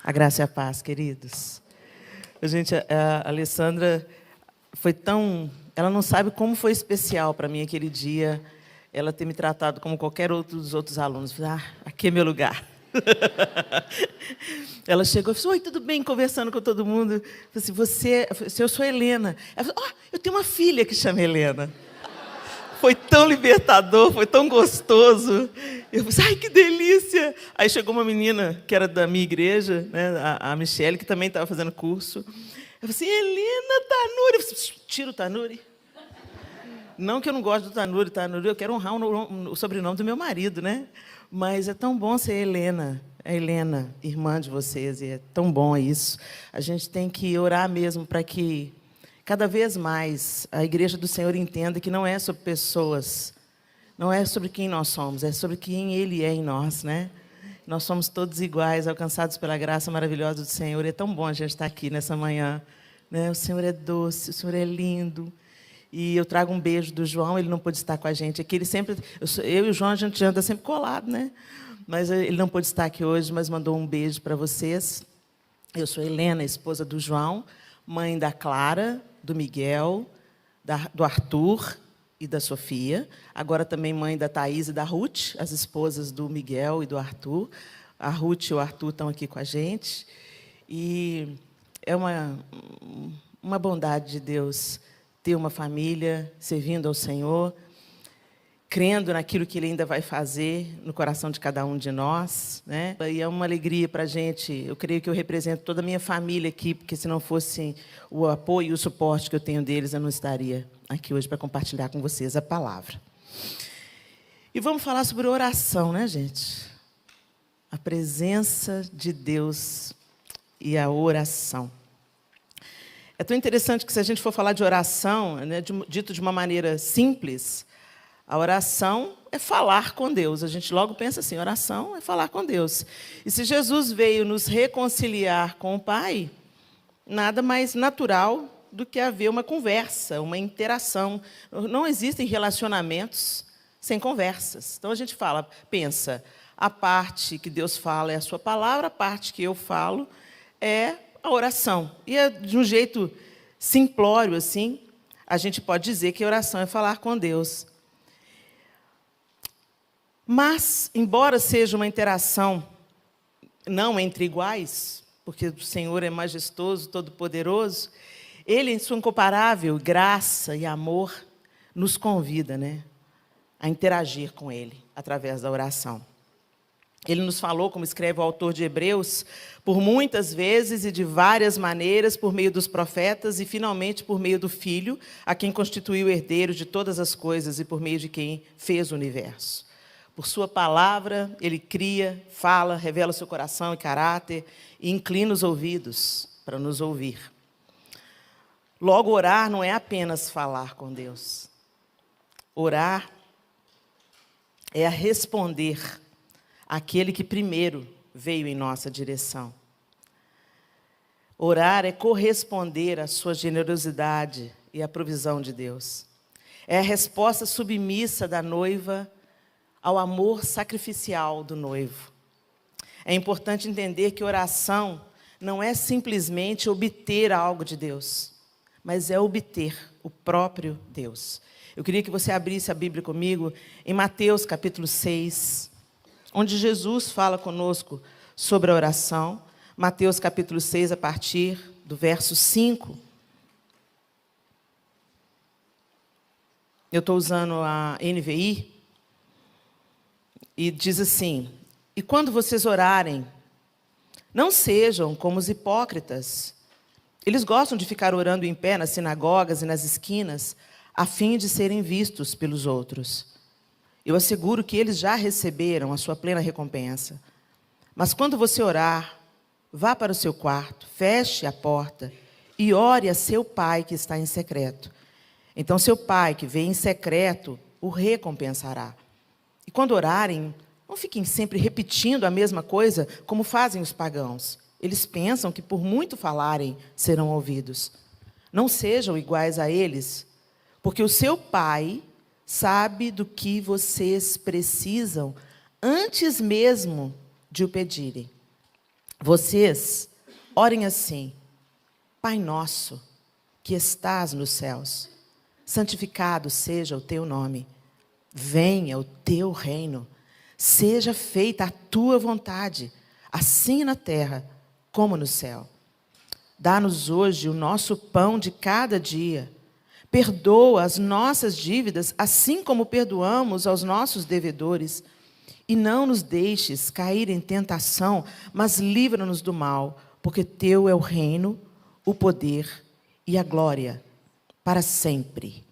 A graça e a paz, queridos. Gente, a Alessandra foi tão... Ela não sabe como foi especial para mim aquele dia, ela ter me tratado como qualquer outro dos outros alunos. Aqui é meu lugar. Ela chegou e falou: oi, tudo bem? Conversando com todo mundo. Eu falei assim, eu sou Helena. Ela falou: eu tenho uma filha que chama Helena. Foi tão libertador, foi tão gostoso. Eu falei, ai, que delícia! Aí chegou uma menina que era da minha igreja, né, a Michele, que também estava fazendo curso. Eu falei assim, Helena Tanuri. Eu falei, tira o Tanuri. Não que eu não gosto do Tanuri, eu quero honrar o sobrenome do meu marido, né? Mas é tão bom ser Helena. É Helena, irmã de vocês, e é tão bom isso. A gente tem que orar mesmo para que cada vez mais a Igreja do Senhor entenda que não é sobre pessoas, não é sobre quem nós somos, é sobre quem Ele é em nós, né? Nós somos todos iguais, alcançados pela graça maravilhosa do Senhor. E é tão bom a gente estar aqui nessa manhã, né? O Senhor é doce, o Senhor é lindo. E eu trago um beijo do João, ele não pôde estar com a gente aqui. Ele sempre, eu e o João, a gente anda sempre colado, né? Mas ele não pôde estar aqui hoje, mas mandou um beijo para vocês. Eu sou Helena, esposa do João, mãe da Clara, do Miguel, do Arthur e da Sofia. Agora também mãe da Thaís e da Ruth, as esposas do Miguel e do Arthur. A Ruth e o Arthur estão aqui com a gente. E é uma bondade de Deus ter uma família servindo ao Senhor, crendo naquilo que Ele ainda vai fazer no coração de cada um de nós, né? E é uma alegria para a gente. Eu creio que eu represento toda a minha família aqui, porque se não fosse o apoio e o suporte que eu tenho deles, eu não estaria aqui hoje para compartilhar com vocês a palavra. E vamos falar sobre oração, né, gente? A presença de Deus e a oração. É tão interessante que, se a gente for falar de oração, né, dito de uma maneira simples, a oração é falar com Deus. A gente logo pensa assim, oração é falar com Deus. E se Jesus veio nos reconciliar com o Pai, nada mais natural do que haver uma conversa, uma interação. Não existem relacionamentos sem conversas. Então, a gente pensa, a parte que Deus fala é a sua palavra, a parte que eu falo é a oração. E de um jeito simplório, assim, a gente pode dizer que a oração é falar com Deus. Mas, embora seja uma interação não entre iguais, porque o Senhor é majestoso, todo-poderoso, Ele, em sua incomparável graça e amor, nos convida, né, a interagir com Ele através da oração. Ele nos falou, como escreve o autor de Hebreus, por muitas vezes e de várias maneiras, por meio dos profetas e, finalmente, por meio do Filho, a quem constituiu o herdeiro de todas as coisas e por meio de quem fez o universo. Por sua palavra, Ele cria, fala, revela o seu coração e caráter e inclina os ouvidos para nos ouvir. Logo, orar não é apenas falar com Deus. Orar é responder àquele que primeiro veio em nossa direção. Orar é corresponder à sua generosidade e à provisão de Deus. É a resposta submissa da noiva ao amor sacrificial do noivo. É importante entender que oração não é simplesmente obter algo de Deus, mas é obter o próprio Deus. Eu queria que você abrisse a Bíblia comigo em Mateus capítulo 6, onde Jesus fala conosco sobre a oração. Mateus capítulo 6, a partir do verso 5. Eu estou usando a NVI, e diz assim: e quando vocês orarem, não sejam como os hipócritas. Eles gostam de ficar orando em pé nas sinagogas e nas esquinas, a fim de serem vistos pelos outros. Eu asseguro que eles já receberam a sua plena recompensa. Mas quando você orar, vá para o seu quarto, feche a porta e ore a seu pai que está em secreto. Então seu pai que vê em secreto o recompensará. E quando orarem, não fiquem sempre repetindo a mesma coisa como fazem os pagãos. Eles pensam que por muito falarem serão ouvidos. Não sejam iguais a eles, porque o seu pai sabe do que vocês precisam antes mesmo de o pedirem. vocês orem assim: Pai nosso, que estás nos céus, santificado seja o teu nome. Venha o teu reino. Seja feita a tua vontade, assim na terra como no céu. Dá-nos hoje o nosso pão de cada dia. Perdoa as nossas dívidas, assim como perdoamos aos nossos devedores. E não nos deixes cair em tentação, mas livra-nos do mal, porque teu é o reino, o poder e a glória, para sempre.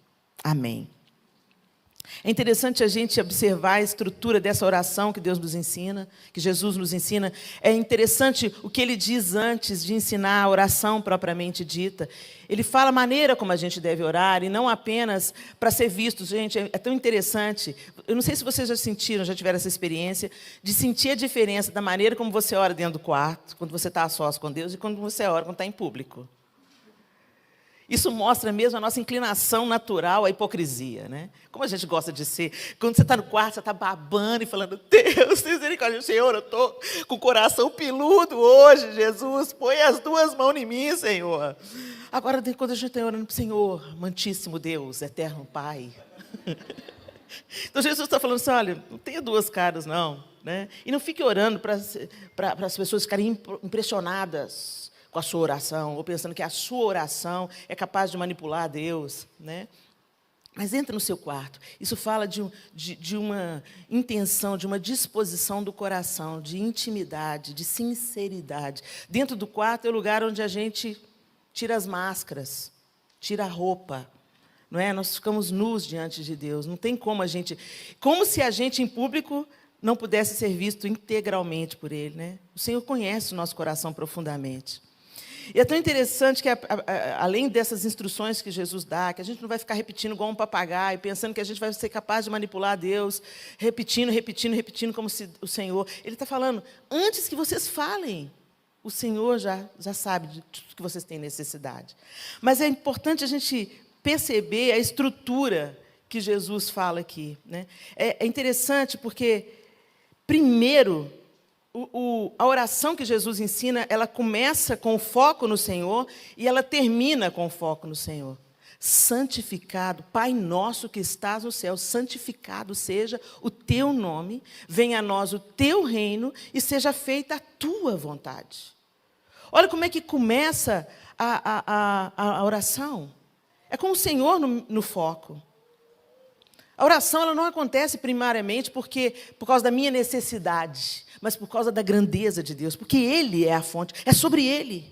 Amém. É interessante a gente observar a estrutura dessa oração que Deus nos ensina, que Jesus nos ensina. É interessante o que ele diz antes de ensinar a oração propriamente dita. Ele fala a maneira como a gente deve orar, e não apenas para ser visto. Gente, é tão interessante. Eu não sei se vocês já sentiram, já tiveram essa experiência, de sentir a diferença da maneira como você ora dentro do quarto, quando você está a sós com Deus, e quando você ora quando está em público. Isso mostra mesmo a nossa inclinação natural à hipocrisia, né? Como a gente gosta de ser. Quando você está no quarto, você está babando e falando: Deus, misericórdia, Senhor, eu estou com o coração peludo hoje, Jesus, põe as duas mãos em mim, Senhor. Agora, quando a gente está orando para o Senhor, amantíssimo Deus, eterno Pai. Então, Jesus está falando assim: olha, não tenha duas caras, não. Né? E não fique orando para as pessoas ficarem impressionadas com a sua oração, ou pensando que a sua oração é capaz de manipular Deus, né? Mas entra no seu quarto. Isso fala de uma intenção, de uma disposição do coração, de intimidade, de sinceridade. Dentro do quarto é o lugar onde a gente tira as máscaras, tira a roupa, não é? Nós ficamos nus diante de Deus. Não tem como a gente... Como se a gente, em público, não pudesse ser visto integralmente por Ele, né? O Senhor conhece o nosso coração profundamente. E é tão interessante que, além dessas instruções que Jesus dá, que a gente não vai ficar repetindo igual um papagaio, pensando que a gente vai ser capaz de manipular Deus, repetindo, como se o Senhor... Ele está falando, antes que vocês falem, o Senhor já sabe de tudo que vocês têm necessidade. Mas é importante a gente perceber a estrutura que Jesus fala aqui, né? É interessante porque, primeiro... A oração que Jesus ensina, ela começa com o foco no Senhor e ela termina com o foco no Senhor. Santificado, Pai nosso que estás no céu, santificado seja o teu nome, venha a nós o teu reino e seja feita a tua vontade. Olha como é que começa a oração. É com o Senhor no foco. A oração ela não acontece primariamente por causa da minha necessidade, mas por causa da grandeza de Deus, porque Ele é a fonte, é sobre Ele.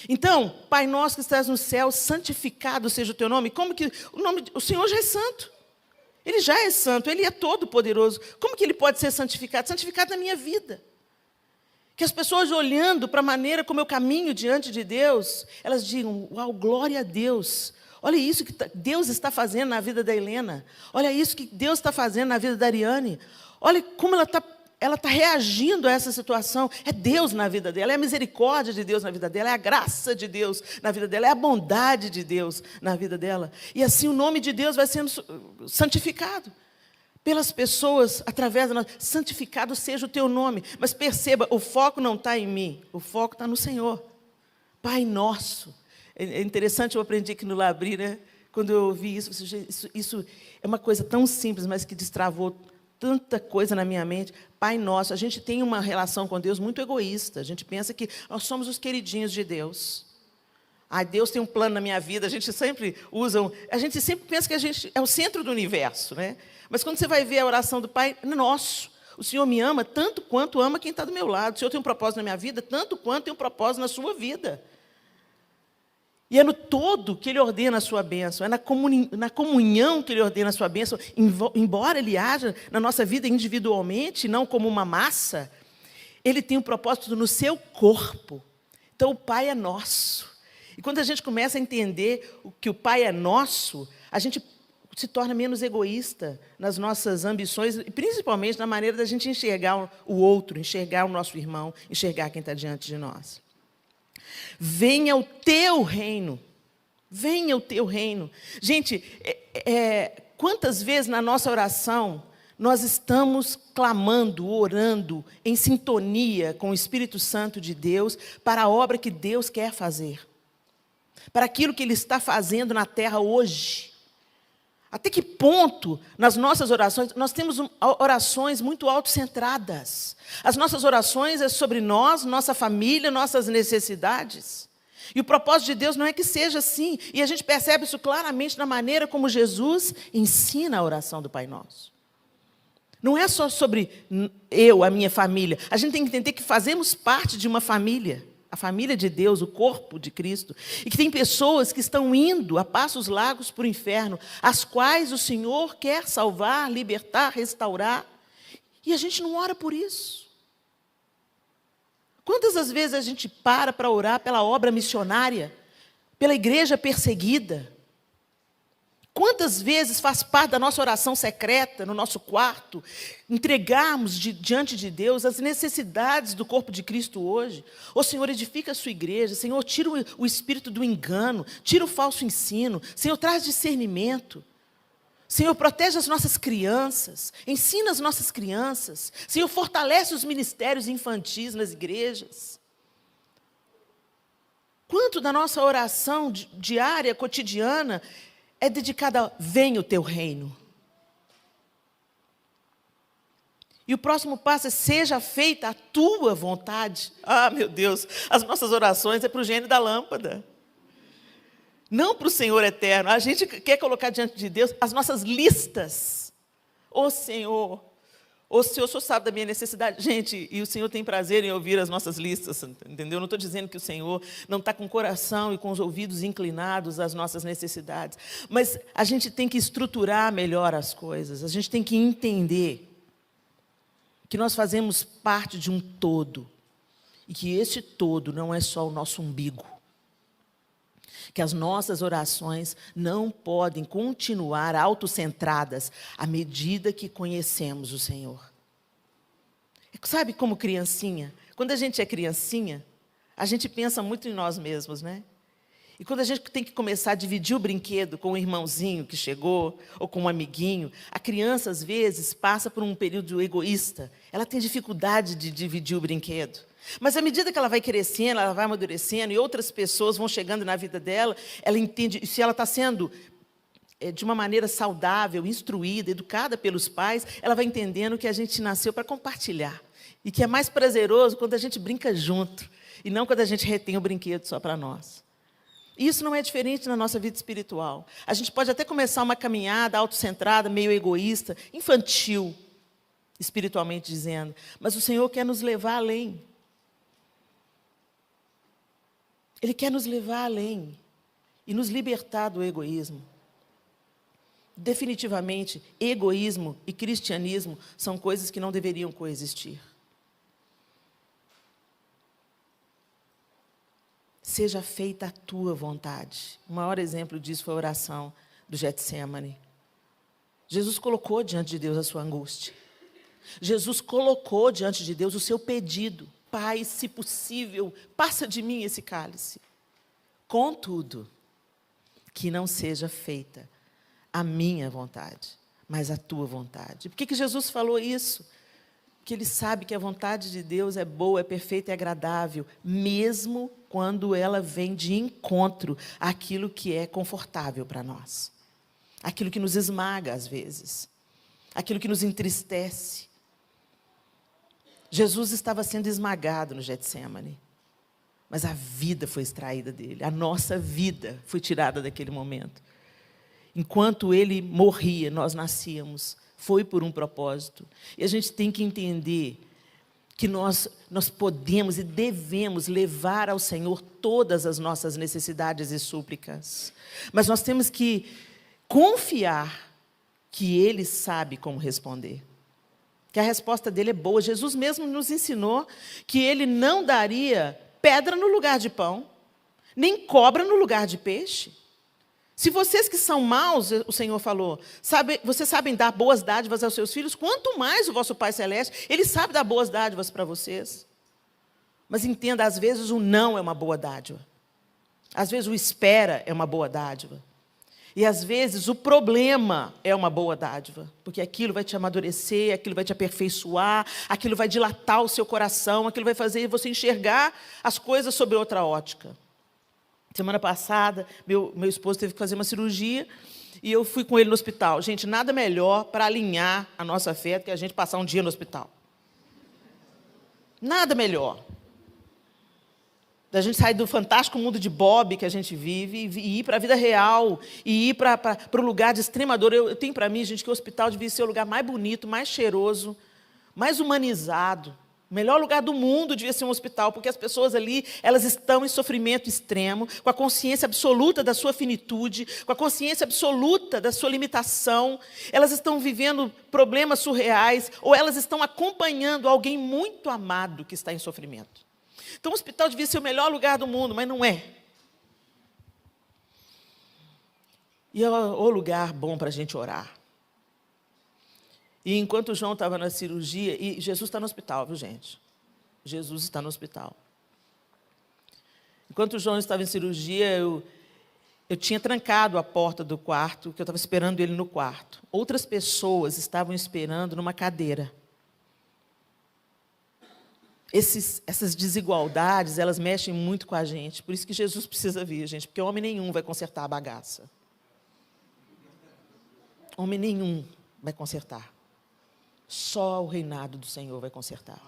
Então, Pai nosso que estás no céu, santificado seja o teu nome. Como que o Senhor já é santo? Ele já é santo, Ele é todo poderoso. Como que Ele pode ser santificado? Santificado na minha vida. Que as pessoas olhando para a maneira como eu caminho diante de Deus, elas digam: uau, glória a Deus. Olha isso que Deus está fazendo na vida da Helena. Olha isso que Deus está fazendo na vida da Ariane. Olha como ela está reagindo a essa situação. É Deus na vida dela, é a misericórdia de Deus na vida dela, é a graça de Deus na vida dela, é a bondade de Deus na vida dela. E assim o nome de Deus vai sendo santificado pelas pessoas, através da nossa... Santificado seja o teu nome. Mas perceba, o foco não está em mim, o foco está no Senhor. Pai nosso. É interessante, eu aprendi aqui no Labri, né? Quando eu ouvi isso é uma coisa tão simples, mas que destravou tanta coisa na minha mente. Pai nosso, a gente tem uma relação com Deus muito egoísta. A gente pensa que nós somos os queridinhos de Deus. Deus tem um plano na minha vida. A gente sempre pensa que a gente é o centro do universo, né? Mas quando você vai ver a oração do Pai Nosso, o Senhor me ama tanto quanto ama quem está do meu lado. O Senhor tem um propósito na minha vida tanto quanto tem um propósito na sua vida. E é no todo que Ele ordena a sua bênção, é na comunhão que Ele ordena a sua bênção, embora Ele haja na nossa vida individualmente, não como uma massa, Ele tem um propósito no seu corpo. Então, o Pai é nosso. E quando a gente começa a entender que o Pai é nosso, a gente se torna menos egoísta nas nossas ambições, e principalmente na maneira da gente enxergar o outro, enxergar o nosso irmão, enxergar quem está diante de nós. Venha o teu reino. Venha o teu reino. Gente, quantas vezes na nossa oração nós estamos clamando, orando, em sintonia com o Espírito Santo de Deus, para a obra que Deus quer fazer, para aquilo que Ele está fazendo na terra hoje. Até que ponto, nas nossas orações, nós temos orações muito autocentradas. As nossas orações é sobre nós, nossa família, nossas necessidades. E o propósito de Deus não é que seja assim. E a gente percebe isso claramente na maneira como Jesus ensina a oração do Pai Nosso. Não é só sobre eu, a minha família. A gente tem que entender que fazemos parte de uma família. A família de Deus, o corpo de Cristo. E que tem pessoas que estão indo a passos largos para o inferno, as quais o Senhor quer salvar, libertar, restaurar. E a gente não ora por isso. Quantas das vezes a gente para orar pela obra missionária, pela igreja perseguida? Quantas vezes faz parte da nossa oração secreta, no nosso quarto, entregarmos diante de Deus as necessidades do corpo de Cristo hoje? Ô Senhor, edifica a sua igreja. Senhor, tira o espírito do engano, tira o falso ensino. Senhor, traz discernimento. Senhor, protege as nossas crianças, ensina as nossas crianças. Senhor, fortalece os ministérios infantis nas igrejas. Quanto da nossa oração diária, cotidiana, é dedicada a venha o teu reino. E o próximo passo é seja feita a tua vontade. Ah, meu Deus, as nossas orações é para o gênio da lâmpada. Não para o Senhor eterno. A gente quer colocar diante de Deus as nossas listas. Ô Senhor, o Senhor sabe da minha necessidade. Gente, e o Senhor tem prazer em ouvir as nossas listas, entendeu? Não estou dizendo que o Senhor não está com o coração e com os ouvidos inclinados às nossas necessidades. Mas a gente tem que estruturar melhor as coisas. A gente tem que entender que nós fazemos parte de um todo. E que esse todo não é só o nosso umbigo. Que as nossas orações não podem continuar autocentradas à medida que conhecemos o Senhor. Sabe como criancinha? Quando a gente é criancinha, a gente pensa muito em nós mesmos, né? E quando a gente tem que começar a dividir o brinquedo com um irmãozinho que chegou, ou com um amiguinho, a criança, às vezes, passa por um período egoísta. Ela tem dificuldade de dividir o brinquedo. Mas, à medida que ela vai crescendo, ela vai amadurecendo, e outras pessoas vão chegando na vida dela, ela entende, se ela está sendo de uma maneira saudável, instruída, educada pelos pais, ela vai entendendo que a gente nasceu para compartilhar. E que é mais prazeroso quando a gente brinca junto, e não quando a gente retém o brinquedo só para nós. Isso não é diferente na nossa vida espiritual. A gente pode até começar uma caminhada autocentrada, meio egoísta, infantil, espiritualmente dizendo, mas o Senhor quer nos levar além. Ele quer nos levar além e nos libertar do egoísmo. Definitivamente, egoísmo e cristianismo são coisas que não deveriam coexistir. Seja feita a tua vontade. O maior exemplo disso foi a oração do Getsêmani. Jesus colocou diante de Deus a sua angústia. Jesus colocou diante de Deus o seu pedido. Pai, se possível, passa de mim esse cálice. Contudo, que não seja feita a minha vontade, mas a tua vontade. Por que Jesus falou isso? Porque Ele sabe que a vontade de Deus é boa, é perfeita e agradável, mesmo quando ela vem de encontro àquilo que é confortável para nós. Aquilo que nos esmaga, às vezes. Aquilo que nos entristece. Jesus estava sendo esmagado no Getsêmani, mas a vida foi extraída dele, a nossa vida foi tirada daquele momento. Enquanto ele morria, nós nascíamos, foi por um propósito. E a gente tem que entender que nós podemos e devemos levar ao Senhor todas as nossas necessidades e súplicas, mas nós temos que confiar que Ele sabe como responder. Que a resposta dele é boa. Jesus mesmo nos ensinou que Ele não daria pedra no lugar de pão, nem cobra no lugar de peixe. Se vocês que são maus, o Senhor falou, vocês sabem dar boas dádivas aos seus filhos, quanto mais o vosso Pai Celeste, Ele sabe dar boas dádivas para vocês. Mas entenda, às vezes o não é uma boa dádiva. Às vezes o espera é uma boa dádiva. E, às vezes, o problema é uma boa dádiva, porque aquilo vai te amadurecer, aquilo vai te aperfeiçoar, aquilo vai dilatar o seu coração, aquilo vai fazer você enxergar as coisas sob outra ótica. Semana passada, meu esposo teve que fazer uma cirurgia e eu fui com ele no hospital. Gente, nada melhor para alinhar a nossa fé do que a gente passar um dia no hospital. Nada melhor. Da gente sair do fantástico mundo de Bob que a gente vive e ir para a vida real, e ir para o lugar de extrema dor. Eu tenho para mim, gente, que o hospital devia ser o lugar mais bonito, mais cheiroso, mais humanizado. O melhor lugar do mundo devia ser um hospital, porque as pessoas ali, elas estão em sofrimento extremo, com a consciência absoluta da sua finitude, com a consciência absoluta da sua limitação. Elas estão vivendo problemas surreais, ou elas estão acompanhando alguém muito amado que está em sofrimento. Então, o hospital devia ser o melhor lugar do mundo, mas não é. E é o lugar bom para a gente orar. E enquanto o João estava na cirurgia, e Jesus está no hospital, viu, gente? Jesus está no hospital. Enquanto o João estava em cirurgia, eu tinha trancado a porta do quarto, que eu estava esperando ele no quarto. Outras pessoas estavam esperando numa cadeira. Essas desigualdades, elas mexem muito com a gente. Por isso que Jesus precisa vir, gente, porque homem nenhum vai consertar a bagaça. Homem nenhum vai consertar. Só o reinado do Senhor vai consertar.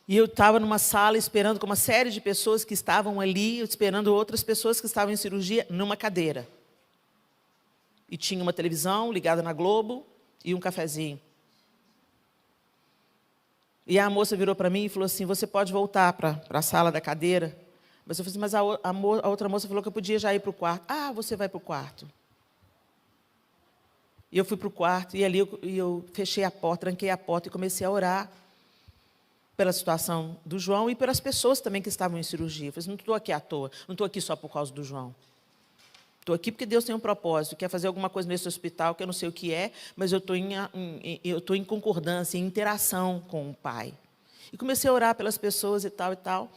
E eu estava numa sala esperando com uma série de pessoas que estavam ali, esperando outras pessoas que estavam em cirurgia, numa cadeira. E tinha uma televisão ligada na Globo e um cafezinho. E a moça virou para mim e falou assim, você pode voltar para a sala da cadeira? Mas eu falei assim, mas a outra moça falou que eu podia já ir para o quarto. Ah, você vai para o quarto. E eu fui para o quarto, e ali eu fechei a porta, tranquei a porta e comecei a orar pela situação do João e pelas pessoas também que estavam em cirurgia. Eu falei assim, não estou aqui à toa, não estou aqui só por causa do João. Estou aqui porque Deus tem um propósito, quer fazer alguma coisa nesse hospital, que eu não sei o que é, mas eu estou em concordância, em interação com o Pai. E comecei a orar pelas pessoas e tal, e tal.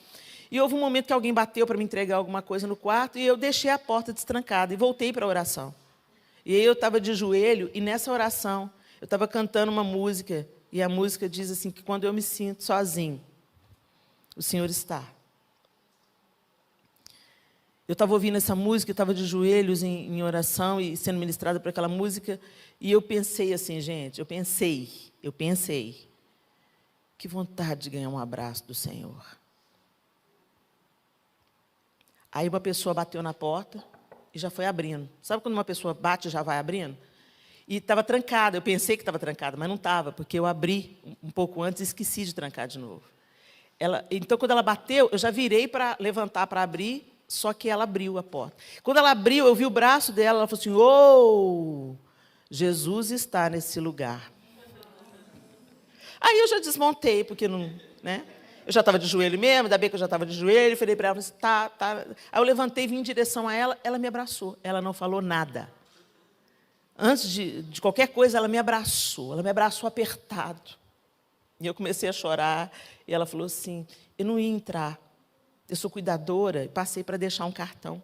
E houve um momento que alguém bateu para me entregar alguma coisa no quarto, e eu deixei a porta destrancada e voltei para a oração. E aí eu estava de joelho, e nessa oração, eu estava cantando uma música, e a música diz assim, que quando eu me sinto sozinho, o Senhor está. Eu estava ouvindo essa música, eu estava de joelhos em oração e sendo ministrada por aquela música, e eu pensei assim, gente, eu pensei, que vontade de ganhar um abraço do Senhor. Aí uma pessoa bateu na porta e já foi abrindo. Sabe quando uma pessoa bate e já vai abrindo? E estava trancada, eu pensei que estava trancada, mas não estava, porque eu abri um pouco antes e esqueci de trancar de novo. Então, quando ela bateu, eu já virei para levantar para abrir, só que ela abriu a porta. Quando ela abriu, eu vi o braço dela, ela falou assim, oh, Jesus está nesse lugar. Aí eu já desmontei, porque não, né? Eu já estava de joelho mesmo, ainda bem que eu já estava de joelho, falei para ela, assim, tá. Aí eu levantei, vim em direção a ela, ela me abraçou, ela não falou nada. Antes de qualquer coisa, ela me abraçou apertado. E eu comecei a chorar, e ela falou assim, eu não ia entrar, eu sou cuidadora, e passei para deixar um cartão.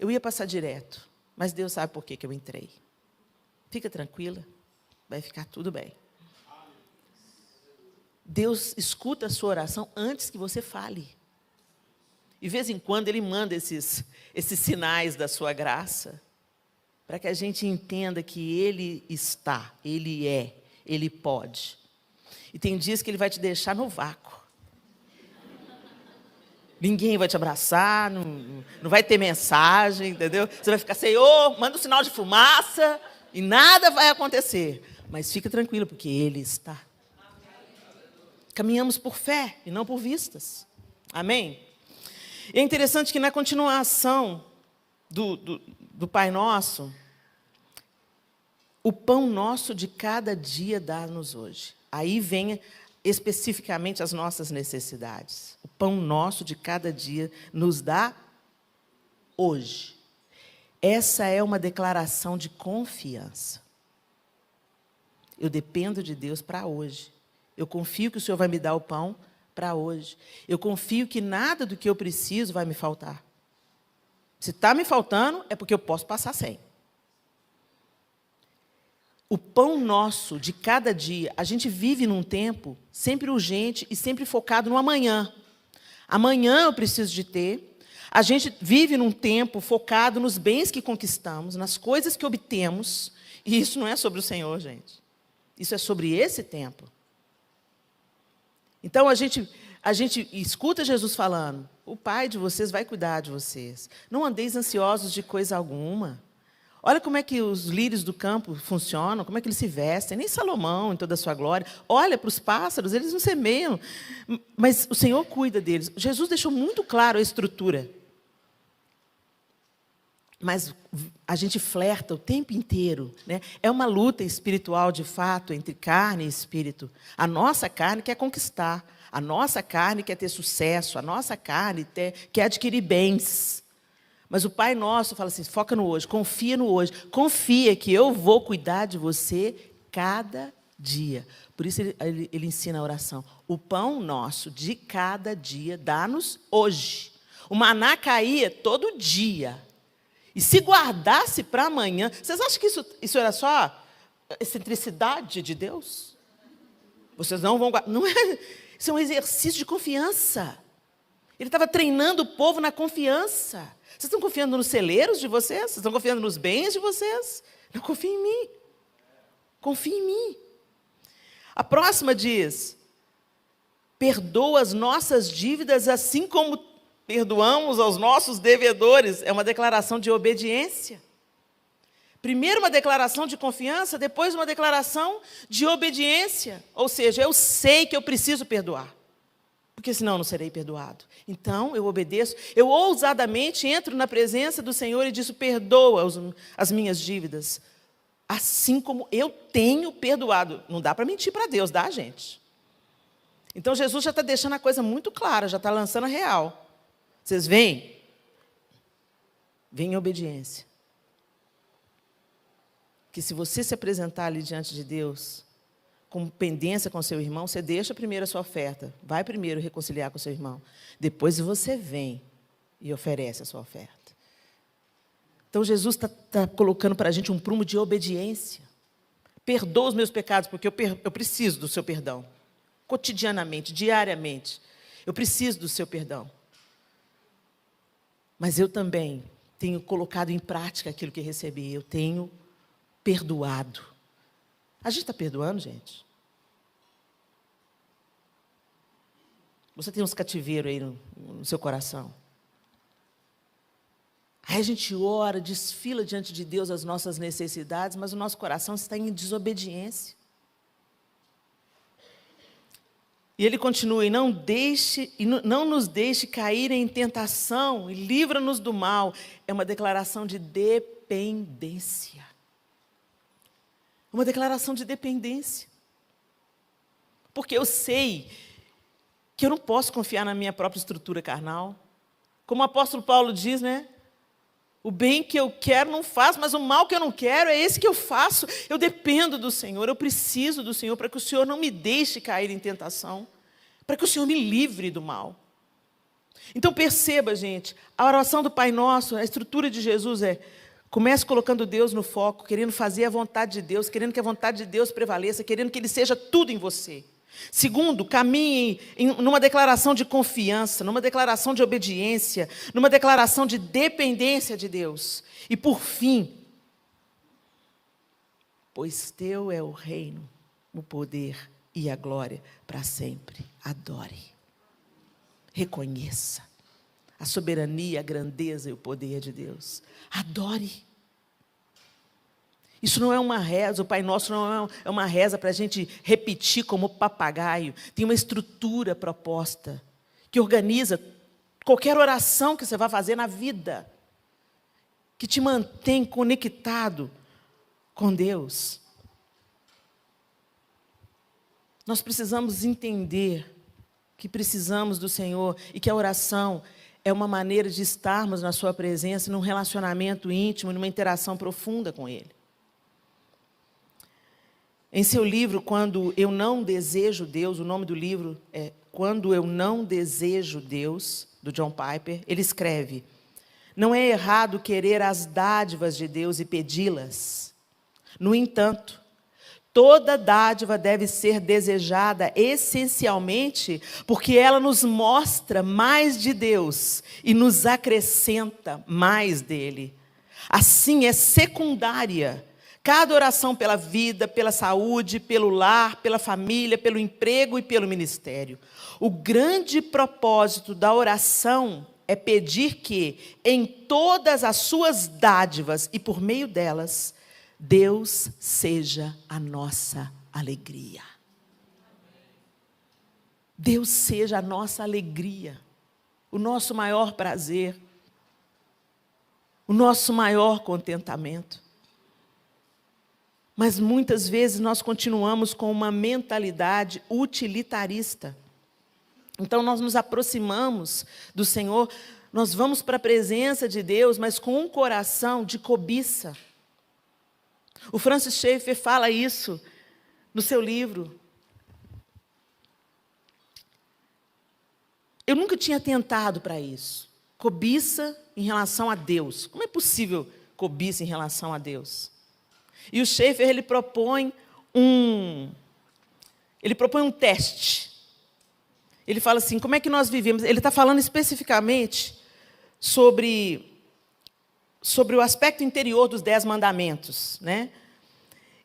Eu ia passar direto, mas Deus sabe por que eu entrei. Fica tranquila, vai ficar tudo bem. Deus escuta a sua oração antes que você fale. E, de vez em quando, Ele manda esses sinais da sua graça, para que a gente entenda que Ele está, Ele é, Ele pode. E tem dias que Ele vai te deixar no vácuo. Ninguém vai te abraçar, não vai ter mensagem, entendeu? Você vai ficar, Senhor, manda um sinal de fumaça, e nada vai acontecer. Mas fica tranquilo, porque Ele está. Caminhamos por fé e não por vistas. Amém? E é interessante que na continuação do Pai Nosso, o pão nosso de cada dia dá-nos hoje. Aí vem especificamente as nossas necessidades. O pão nosso de cada dia nos dá hoje. Essa é uma declaração de confiança. Eu dependo de Deus para hoje. Eu confio que o Senhor vai me dar o pão para hoje. Eu confio que nada do que eu preciso vai me faltar. Se está me faltando, é porque eu posso passar sem. O pão nosso de cada dia, a gente vive num tempo sempre urgente e sempre focado no amanhã. Amanhã eu preciso de ter. A gente vive num tempo focado nos bens que conquistamos, nas coisas que obtemos. E isso não é sobre o Senhor, gente. Isso é sobre esse tempo. Então, a gente escuta Jesus falando, o Pai de vocês vai cuidar de vocês. Não andeis ansiosos de coisa alguma. Olha como é que os lírios do campo funcionam, como é que eles se vestem. Nem Salomão, em toda a sua glória. Olha para os pássaros, eles não semeiam, mas o Senhor cuida deles. Jesus deixou muito claro a estrutura. Mas a gente flerta o tempo inteiro, né? É uma luta espiritual, de fato, entre carne e espírito. A nossa carne quer conquistar. A nossa carne quer ter sucesso. A nossa carne quer adquirir bens. Mas o Pai Nosso fala assim, foca no hoje, confia no hoje. Confia que eu vou cuidar de você cada dia. Por isso ele ensina a oração. O pão nosso de cada dia dá-nos hoje. O maná caía todo dia. E se guardasse para amanhã... Vocês acham que isso era só excentricidade de Deus? Vocês não vão guardar... Não é, isso é um exercício de confiança. Ele estava treinando o povo na confiança. Vocês estão confiando nos celeiros de vocês? Vocês estão confiando nos bens de vocês? Não, confia em mim. Confia em mim. A próxima diz, perdoa as nossas dívidas assim como perdoamos aos nossos devedores. É uma declaração de obediência. Primeiro uma declaração de confiança, depois uma declaração de obediência. Ou seja, eu sei que eu preciso perdoar, porque senão eu não serei perdoado. Então, eu obedeço, eu ousadamente entro na presença do Senhor e digo, perdoa as minhas dívidas, assim como eu tenho perdoado. Não dá para mentir para Deus, dá, gente? Então, Jesus já está deixando a coisa muito clara, já está lançando a real. Vocês veem? Vem em obediência. Que se você se apresentar ali diante de Deus, com pendência com seu irmão, você deixa primeiro a sua oferta. Vai primeiro reconciliar com seu irmão. Depois você vem e oferece a sua oferta. Então, Jesus está colocando para a gente um prumo de obediência. Perdoa os meus pecados, porque eu preciso do seu perdão. Cotidianamente, diariamente. Eu preciso do seu perdão. Mas eu também tenho colocado em prática aquilo que recebi. Eu tenho perdoado. A gente está perdoando, gente? Você tem uns cativeiros aí no seu coração. Aí a gente ora, desfila diante de Deus as nossas necessidades, mas o nosso coração está em desobediência. E ele continua, e não nos deixe cair em tentação, e livra-nos do mal. É uma declaração de dependência. Uma declaração de dependência. Porque eu sei que eu não posso confiar na minha própria estrutura carnal. Como o apóstolo Paulo diz, né? O bem que eu quero não faço, mas o mal que eu não quero é esse que eu faço. Eu dependo do Senhor, eu preciso do Senhor para que o Senhor não me deixe cair em tentação, para que o Senhor me livre do mal. Então perceba, gente, a oração do Pai Nosso, a estrutura de Jesus comece colocando Deus no foco, querendo fazer a vontade de Deus, querendo que a vontade de Deus prevaleça, querendo que Ele seja tudo em você. Segundo, caminhe numa declaração de confiança, numa declaração de obediência, numa declaração de dependência de Deus. E por fim, pois teu é o reino, o poder e a glória para sempre. Adore. Reconheça a soberania, a grandeza e o poder de Deus. Adore. Isso não é uma reza, o Pai Nosso não é uma reza para a gente repetir como papagaio. Tem uma estrutura proposta que organiza qualquer oração que você vai fazer na vida, que te mantém conectado com Deus. Nós precisamos entender que precisamos do Senhor e que a oração é uma maneira de estarmos na sua presença, num relacionamento íntimo, numa interação profunda com Ele. Em seu livro, Quando Eu Não Desejo Deus, o nome do livro é Quando Eu Não Desejo Deus, do John Piper, ele escreve: Não é errado querer as dádivas de Deus e pedi-las. No entanto, toda dádiva deve ser desejada essencialmente porque ela nos mostra mais de Deus e nos acrescenta mais dele. Assim, é secundária cada oração pela vida, pela saúde, pelo lar, pela família, pelo emprego e pelo ministério. O grande propósito da oração é pedir que, em todas as suas dádivas e por meio delas, Deus seja a nossa alegria. Deus seja a nossa alegria, o nosso maior prazer, o nosso maior contentamento. Mas muitas vezes nós continuamos com uma mentalidade utilitarista. Então nós nos aproximamos do Senhor, nós vamos para a presença de Deus, mas com um coração de cobiça. O Francis Schaeffer fala isso no seu livro. Eu nunca tinha tentado para isso. Cobiça em relação a Deus. Como é possível cobiça em relação a Deus? E o Schaeffer, ele propõe um teste. Ele fala assim, como é que nós vivemos? Ele está falando especificamente sobre o aspecto interior dos 10 mandamentos, né?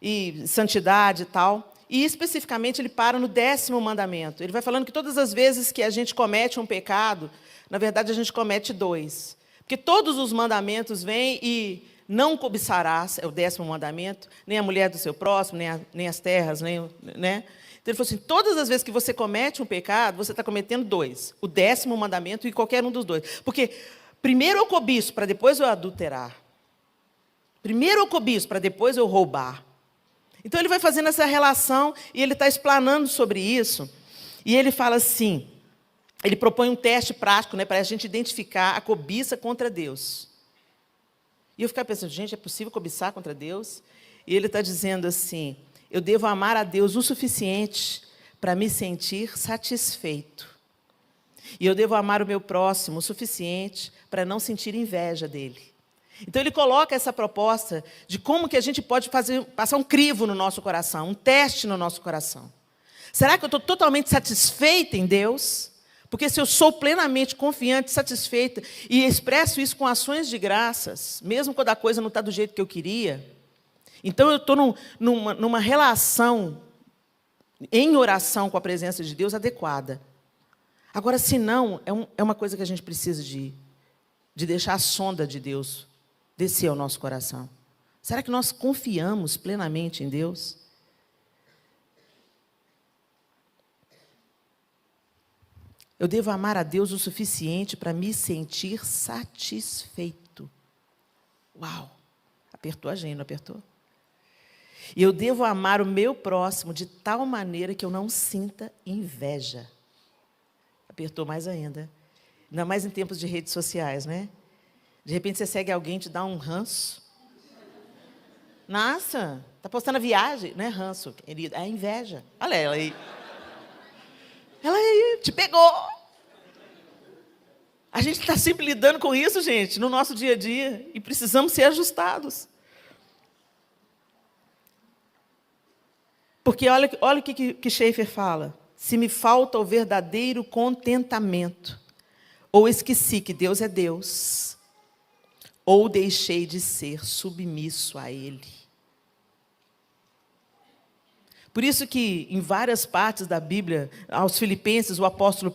E santidade e tal. E, especificamente, ele para no 10º mandamento. Ele vai falando que todas as vezes que a gente comete um pecado, na verdade, a gente comete 2. Porque todos os mandamentos vêm e não cobiçarás, é o 10º mandamento, nem a mulher do seu próximo, nem as terras, né? Então, ele falou assim, todas as vezes que você comete um pecado, você está cometendo 2. O 10º mandamento e qualquer um dos 2. Porque primeiro eu cobiço, para depois eu adulterar. Primeiro eu cobiço, para depois eu roubar. Então, ele vai fazendo essa relação e ele está explanando sobre isso. E ele fala assim, ele propõe um teste prático, né, para a gente identificar a cobiça contra Deus. E eu ficava pensando, gente, é possível cobiçar contra Deus? E ele está dizendo assim, eu devo amar a Deus o suficiente para me sentir satisfeito. E eu devo amar o meu próximo o suficiente para não sentir inveja dele. Então, ele coloca essa proposta de como que a gente pode passar um crivo no nosso coração, um teste no nosso coração. Será que eu estou totalmente satisfeita em Deus? Porque se eu sou plenamente confiante, satisfeita, e expresso isso com ações de graças, mesmo quando a coisa não está do jeito que eu queria, então eu estou numa relação, em oração com a presença de Deus adequada. Agora, se não, é uma coisa que a gente precisa de deixar a sonda de Deus descer ao nosso coração. Será que nós confiamos plenamente em Deus? Eu devo amar a Deus o suficiente para me sentir satisfeito. Uau! Apertou a gente, não apertou? E eu devo amar o meu próximo de tal maneira que eu não sinta inveja. Apertou mais ainda. Ainda mais em tempos de redes sociais, né? De repente você segue alguém e te dá um ranço. Nossa, está postando a viagem, não é ranço, querido, é inveja. Olha ela aí. Ela aí, te pegou. A gente está sempre lidando com isso, gente, no nosso dia a dia. E precisamos ser ajustados. Porque olha o que Schaeffer fala. Se me falta o verdadeiro contentamento, ou esqueci que Deus é Deus, ou deixei de ser submisso a Ele. Por isso que, em várias partes da Bíblia, aos Filipenses, o apóstolo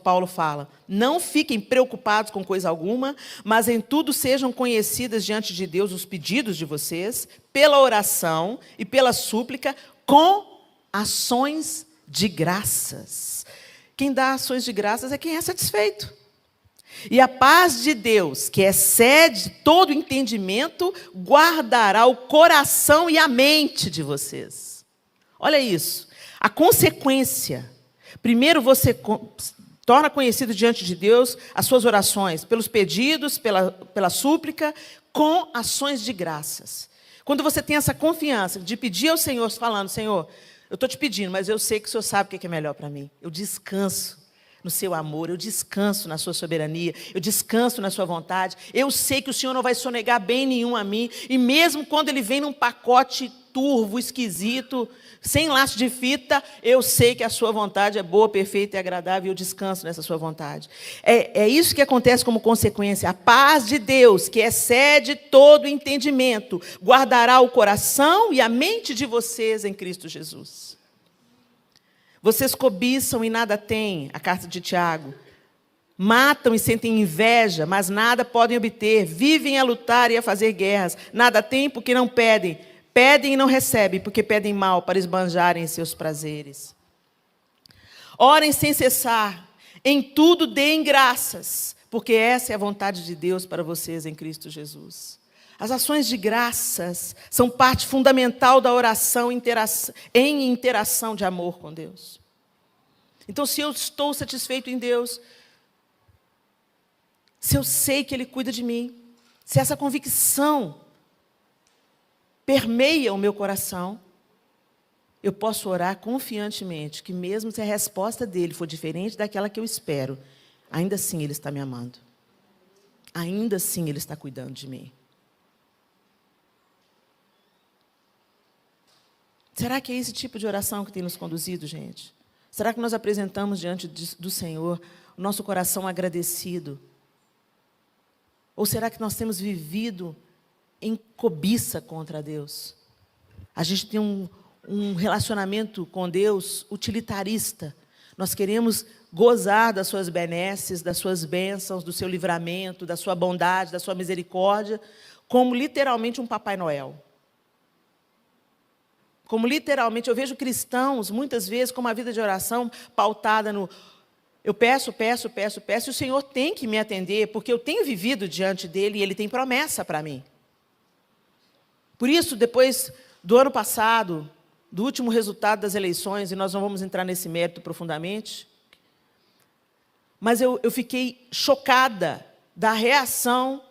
Paulo fala, não fiquem preocupados com coisa alguma, mas em tudo sejam conhecidas diante de Deus os pedidos de vocês, pela oração e pela súplica, com ações de graças. Quem dá ações de graças é quem é satisfeito. E a paz de Deus, que excede todo entendimento, guardará o coração e a mente de vocês. Olha isso. A consequência. Primeiro você torna conhecido diante de Deus as suas orações, pelos pedidos, pela súplica, com ações de graças. Quando você tem essa confiança de pedir ao Senhor, falando, Senhor, eu estou te pedindo, mas eu sei que o Senhor sabe o que é melhor para mim. Eu descanso no seu amor, eu descanso na sua soberania, eu descanso na sua vontade. Eu sei que o Senhor não vai sonegar bem nenhum a mim, e mesmo quando Ele vem num pacote turvo, esquisito, sem laço de fita, eu sei que a sua vontade é boa, perfeita e agradável, e eu descanso nessa sua vontade. É isso que acontece como consequência. A paz de Deus, que excede todo entendimento, guardará o coração e a mente de vocês em Cristo Jesus. Vocês cobiçam e nada têm, a carta de Tiago. Matam e sentem inveja, mas nada podem obter. Vivem a lutar e a fazer guerras. Nada têm porque não pedem. Pedem e não recebem, porque pedem mal para esbanjarem seus prazeres. Orem sem cessar. Em tudo deem graças, porque essa é a vontade de Deus para vocês em Cristo Jesus. As ações de graças são parte fundamental da oração em interação de amor com Deus. Então, se eu estou satisfeito em Deus, se eu sei que Ele cuida de mim, se essa convicção permeia o meu coração, eu posso orar confiantemente, que mesmo se a resposta dele for diferente daquela que eu espero, ainda assim Ele está me amando. Ainda assim Ele está cuidando de mim. Será que é esse tipo de oração que tem nos conduzido, gente? Será que nós apresentamos diante do Senhor o nosso coração agradecido? Ou será que nós temos vivido em cobiça contra Deus? A gente tem um relacionamento com Deus utilitarista. Nós queremos gozar das suas benesses, das suas bênçãos, do seu livramento, da sua bondade, da sua misericórdia, como literalmente um Papai Noel. Como literalmente, eu vejo cristãos, muitas vezes, com uma vida de oração pautada no... Eu peço, e o Senhor tem que me atender, porque eu tenho vivido diante dEle e Ele tem promessa para mim. Por isso, depois do ano passado, do último resultado das eleições, e nós não vamos entrar nesse mérito profundamente, mas eu fiquei chocada da reação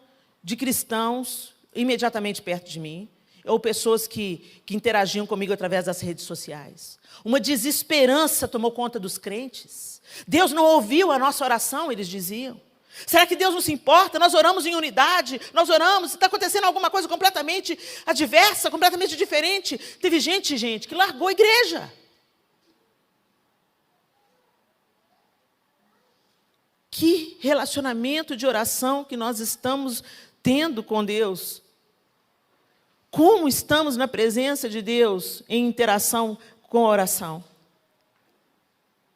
de cristãos imediatamente perto de mim, ou pessoas que interagiam comigo através das redes sociais. Uma desesperança tomou conta dos crentes. Deus não ouviu a nossa oração, eles diziam. Será que Deus não se importa? Nós oramos em unidade, nós oramos, está acontecendo alguma coisa completamente adversa, completamente diferente. Teve gente que largou a igreja. Que relacionamento de oração que nós estamos tendo com Deus? Como estamos na presença de Deus em interação com a oração?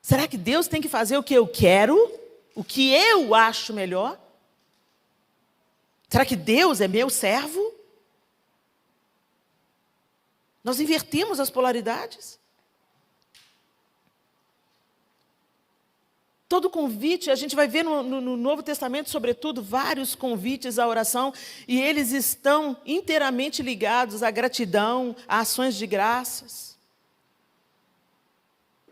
Será que Deus tem que fazer o que eu quero? O que eu acho melhor? Será que Deus é meu servo? Nós invertimos as polaridades. Todo convite, a gente vai ver no Novo Testamento, sobretudo, vários convites à oração, e eles estão inteiramente ligados à gratidão, a ações de graças.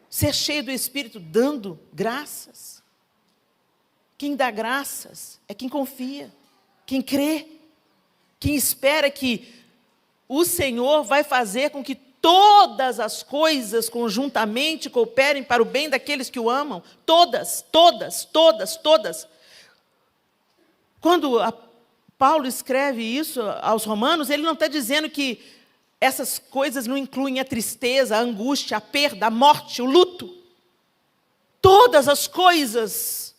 Ser cheio do Espírito, dando graças. Quem dá graças é quem confia, quem crê, quem espera que o Senhor vai fazer com que todas as coisas conjuntamente cooperem para o bem daqueles que o amam. Todas. Quando Paulo escreve isso aos Romanos, ele não está dizendo que essas coisas não incluem a tristeza, a angústia, a perda, a morte, o luto. Todas as coisas.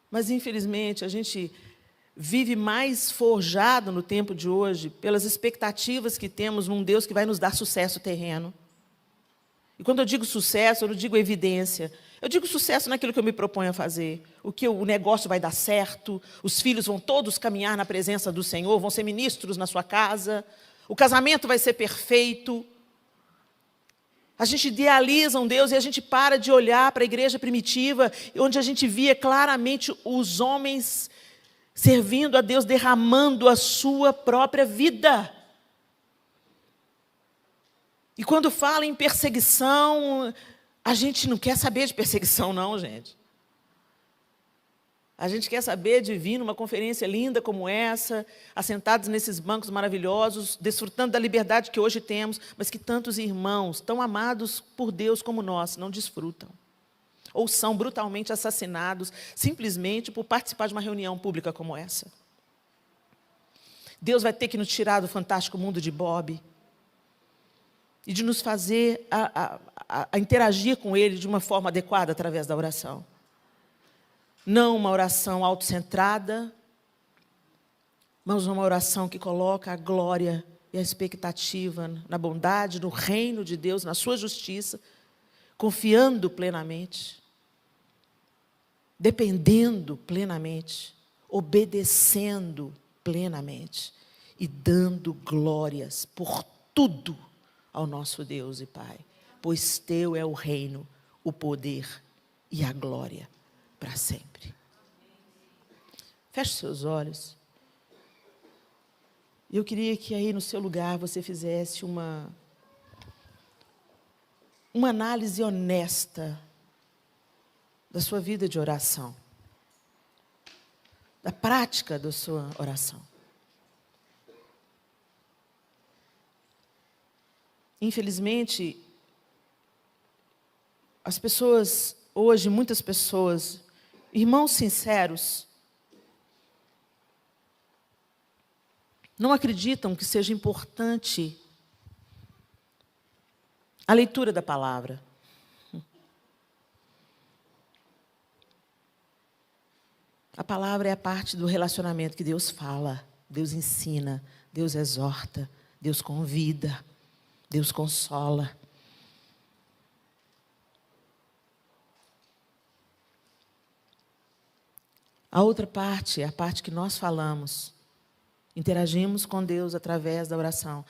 Mas, infelizmente, a gente vive mais forjado no tempo de hoje pelas expectativas que temos num Deus que vai nos dar sucesso terreno. E quando eu digo sucesso, eu não digo evidência. Eu digo sucesso naquilo que eu me proponho a fazer. O negócio vai dar certo, os filhos vão todos caminhar na presença do Senhor, vão ser ministros na sua casa, o casamento vai ser perfeito. A gente idealiza um Deus e a gente para de olhar para a igreja primitiva, onde a gente via claramente os homens servindo a Deus, derramando a sua própria vida. E quando fala em perseguição, a gente não quer saber de perseguição, não, gente. A gente quer saber de vir numa conferência linda como essa, assentados nesses bancos maravilhosos, desfrutando da liberdade que hoje temos, mas que tantos irmãos, tão amados por Deus como nós, não desfrutam. Ou são brutalmente assassinados, simplesmente por participar de uma reunião pública como essa. Deus vai ter que nos tirar do fantástico mundo de Bob e de nos fazer a interagir com Ele de uma forma adequada através da oração. Não uma oração autocentrada, mas uma oração que coloca a glória e a expectativa na bondade, no reino de Deus, na sua justiça, confiando plenamente, dependendo plenamente, obedecendo plenamente e dando glórias por tudo ao nosso Deus e Pai, pois teu é o reino, o poder e a glória para sempre. Feche seus olhos. Eu queria que aí no seu lugar você fizesse uma análise honesta da sua vida de oração, da prática da sua oração. Infelizmente, as pessoas, hoje, muitas pessoas, irmãos sinceros, não acreditam que seja importante a leitura da palavra. A palavra é a parte do relacionamento que Deus fala, Deus ensina, Deus exorta, Deus convida, Deus consola. A outra parte é a parte que nós falamos. Interagimos com Deus através da oração.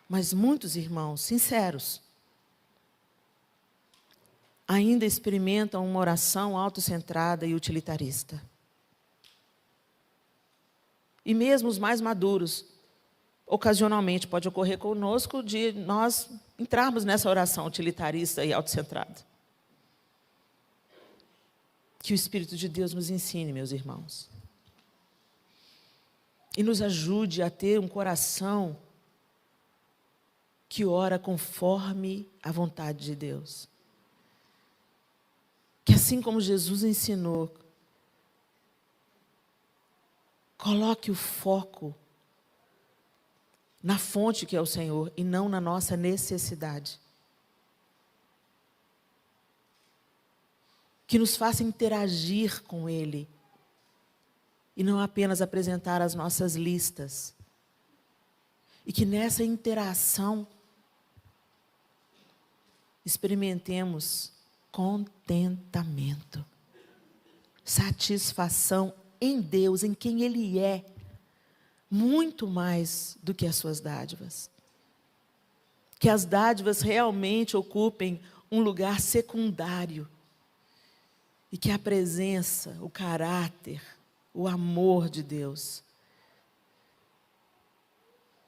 Mas muitos irmãos sinceros ainda experimentam uma oração autocentrada e utilitarista. E mesmo os mais maduros, ocasionalmente pode ocorrer conosco de nós entrarmos nessa oração utilitarista e autocentrada. Que o Espírito de Deus nos ensine, meus irmãos. E nos ajude a ter um coração que ora conforme a vontade de Deus. Que assim como Jesus ensinou, coloque o foco na fonte que é o Senhor e não na nossa necessidade. Que nos faça interagir com Ele e não apenas apresentar as nossas listas. E que nessa interação experimentemos contentamento, satisfação em Deus, em quem Ele é, muito mais do que as suas dádivas. Que as dádivas realmente ocupem um lugar secundário e que a presença, o caráter, o amor de Deus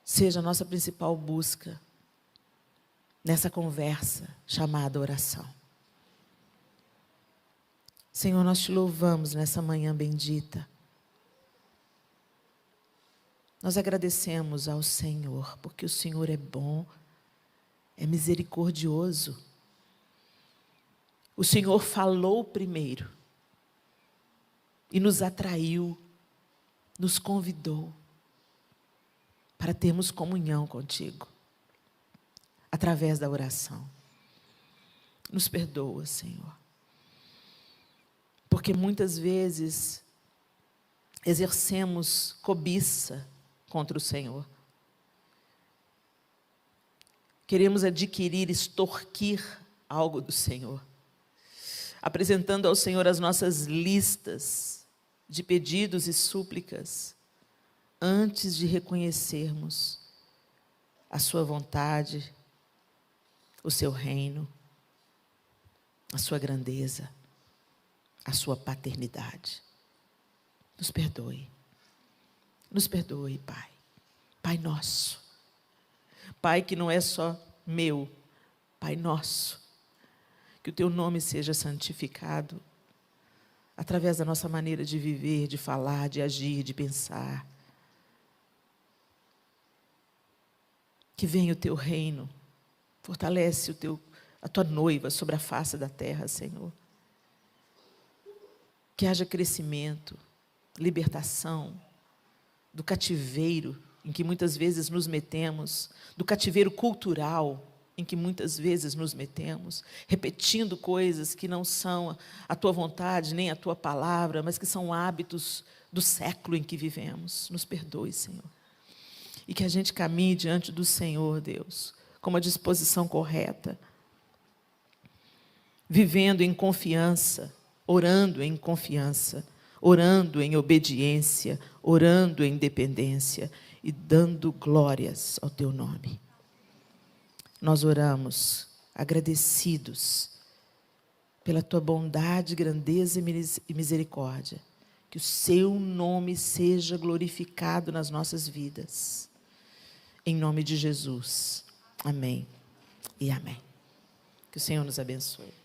seja a nossa principal busca nessa conversa chamada oração. Senhor, nós te louvamos nessa manhã bendita. Nós agradecemos ao Senhor, porque o Senhor é bom, é misericordioso. O Senhor falou primeiro e nos atraiu, nos convidou para termos comunhão contigo, através da oração. Nos perdoa, Senhor, porque muitas vezes exercemos cobiça contra o Senhor. Queremos adquirir, extorquir algo do Senhor, apresentando ao Senhor as nossas listas de pedidos e súplicas, antes de reconhecermos a sua vontade, o seu reino, a sua grandeza, a sua paternidade. Nos perdoe, Pai. Pai nosso, Pai que não é só meu, Pai nosso, que o teu nome seja santificado, através da nossa maneira de viver, de falar, de agir, de pensar. Que venha o teu reino, fortalece a tua noiva sobre a face da terra, Senhor. Que haja crescimento, libertação do cativeiro em que muitas vezes nos metemos, do cativeiro cultural em que muitas vezes nos metemos, repetindo coisas que não são a tua vontade, nem a tua palavra, mas que são hábitos do século em que vivemos. Nos perdoe, Senhor. E que a gente caminhe diante do Senhor, Deus, com uma disposição correta, vivendo em confiança, orando em confiança, orando em obediência, orando em dependência e dando glórias ao teu nome. Nós oramos agradecidos pela tua bondade, grandeza e misericórdia. Que o seu nome seja glorificado nas nossas vidas. Em nome de Jesus. Amém e amém. Que o Senhor nos abençoe.